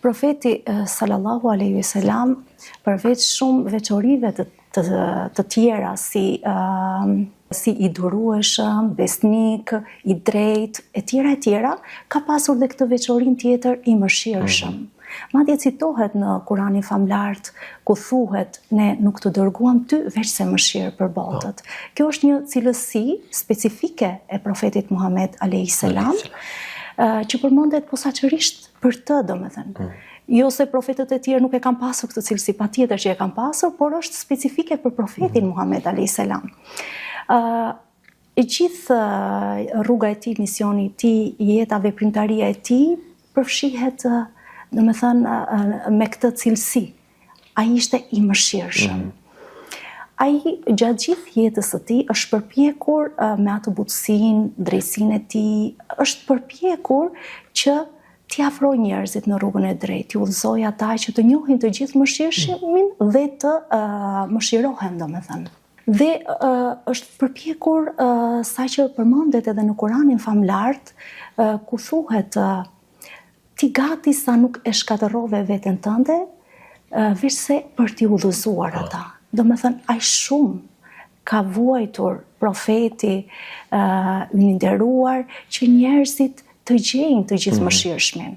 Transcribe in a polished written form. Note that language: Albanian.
Profeti sallallahu alaihi wasallam, përveç shumë veçorive të tjera si i durueshëm, besnik, i drejt, e tjera, ka pasur dhe këtë veçorin tjetër i mëshirshëm. Madje citohet në Kuranin famlart, ku thuhet ne nuk të dërguam ty veç se mëshirë për botët. Kjo është një cilësi specifike e profetit Muhammed a.s. Që përmendet posaçërisht për të, domethënë. Jo se profetët e tjerë nuk e kanë pasur këtë cilësi, patjetër që e kanë pasur, por është specifike për profetin Muhammed a.s. E gjithë rruga e tij, misioni i tij, jeta, veprimtaria e tij përfshihet, me këtë cilësi. Ai ishte i mëshirshëm. Ai gjatë gjithë jetës së tij është përpjekur me atë butësinë, drejtsinë e tij, është përpjekur që t'i afroj njerëzit në rrugën e drejtë, t'i udhëzoj ata që të njohin të gjithë mëshirshimin dhe të mëshirohen, domethënë. Dhe është përpjekur saqë përmendet edhe në Kuranin famlart, ku thuhet ti gati sa nuk e shkatërrove veten tënde, veç se për t'i udhëzuar ata. Domethënë, aq shumë ka vuajtur profeti i nderuar që njerëzit të gjejnë të gjithë mëshirshmin.